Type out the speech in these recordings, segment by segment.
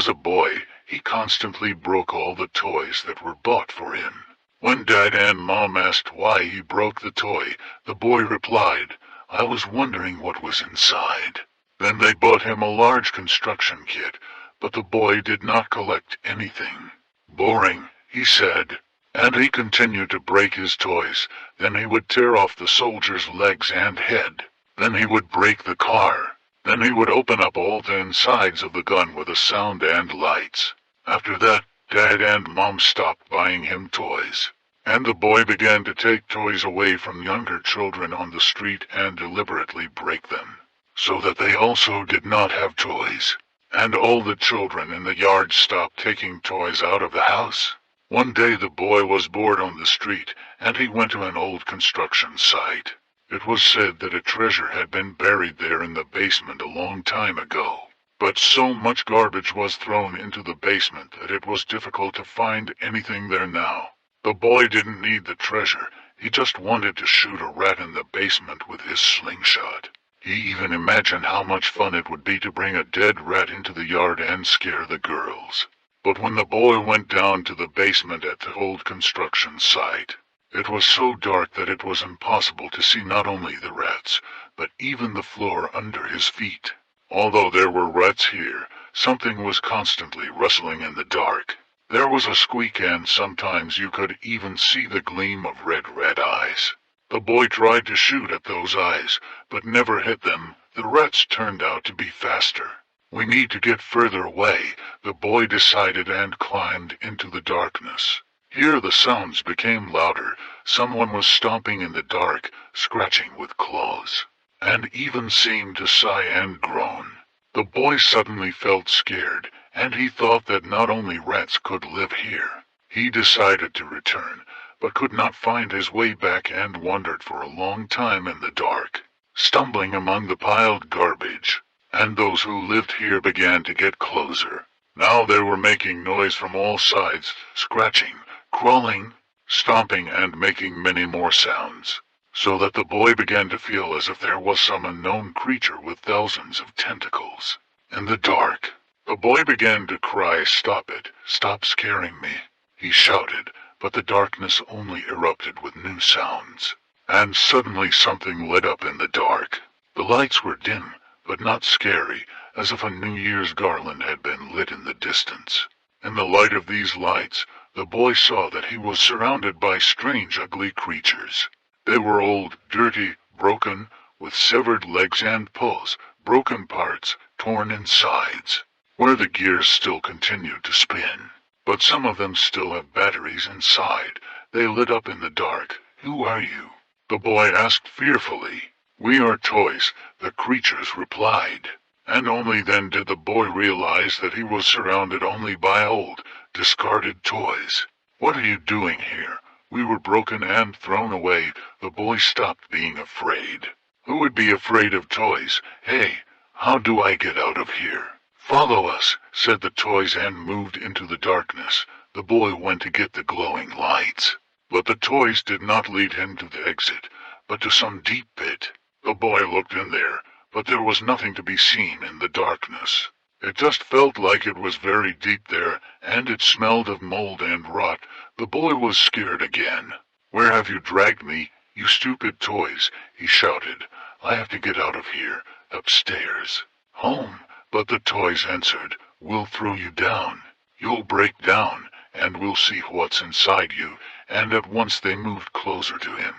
was a boy, he constantly broke all the toys that were bought for him. When Dad and Mom asked why he broke the toy, the boy replied, "I was wondering what was inside." Then they bought him a large construction kit, but the boy did not collect anything. "Boring," he said. And he continued to break his toys. Then he would tear off the soldier's legs and head. Then he would break the car. Then he would open up all the insides of the gun with a sound and lights. After that, Dad and Mom stopped buying him toys. And the boy began to take toys away from younger children on the street and deliberately break them, so that they also did not have toys. And all the children in the yard stopped taking toys out of the house. One day the boy was bored on the street, and he went to an old construction site. It was said that a treasure had been buried there in the basement a long time ago. But so much garbage was thrown into the basement that it was difficult to find anything there now. The boy didn't need the treasure, he just wanted to shoot a rat in the basement with his slingshot. He even imagined how much fun it would be to bring a dead rat into the yard and scare the girls. But when the boy went down to the basement at the old construction site, it was so dark that it was impossible to see not only the rats, but even the floor under his feet. Although there were rats here, something was constantly rustling in the dark. There was a squeak, and sometimes you could even see the gleam of red eyes. The boy tried to shoot at those eyes, but never hit them. The rats turned out to be faster. "We need to get further away," the boy decided, and climbed into the darkness. Here the sounds became louder. Someone was stomping in the dark, scratching with claws, and even seemed to sigh and groan. The boy suddenly felt scared, and he thought that not only rats could live here. He decided to return, but could not find his way back and wandered for a long time in the dark, stumbling among the piled garbage. And those who lived here began to get closer. Now they were making noise from all sides, scratching, crawling, stomping, and making many more sounds, so that the boy began to feel as if there was some unknown creature with thousands of tentacles. In the dark, the boy began to cry, "Stop it! Stop scaring me!" he shouted, but the darkness only erupted with new sounds. And suddenly something lit up in the dark. The lights were dim, but not scary, as if a New Year's garland had been lit in the distance. In the light of these lights, the boy saw that he was surrounded by strange, ugly creatures. They were old, dirty, broken, with severed legs and paws, broken parts, torn insides, where the gears still continued to spin. But some of them still have batteries inside. They lit up in the dark. "Who are you?" the boy asked fearfully. "We are toys," the creatures replied. And only then did the boy realize that he was surrounded only by old, discarded toys. "What are you doing here? We were broken and thrown away." The boy stopped being afraid. Who would be afraid of toys? "Hey, how do I get out of here?" "Follow us," said the toys, and moved into the darkness. The boy went to get the glowing lights. But the toys did not lead him to the exit, but to some deep pit. The boy looked in there, but there was nothing to be seen in the darkness. It just felt like it was very deep there, and it smelled of mold and rot. The boy was scared again. "Where have you dragged me, you stupid toys?" he shouted. "I have to get out of here, upstairs." "Home," but the toys answered. "We'll throw you down. You'll break down, and we'll see what's inside you." And at once they moved closer to him.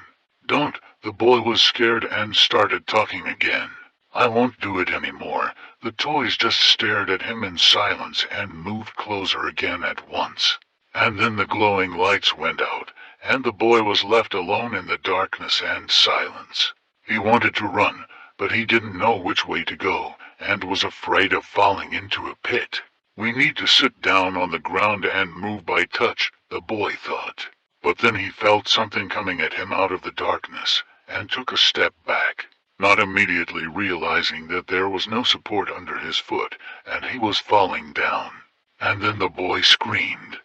"Don't!" The boy was scared and started talking again. "I won't do it anymore." The toys just stared at him in silence and moved closer again at once. And then the glowing lights went out, and the boy was left alone in the darkness and silence. He wanted to run, but he didn't know which way to go, and was afraid of falling into a pit. "We need to sit down on the ground and move by touch," the boy thought. But then he felt something coming at him out of the darkness, and took a step back, not immediately realizing that there was no support under his foot, and he was falling down. And then the boy screamed.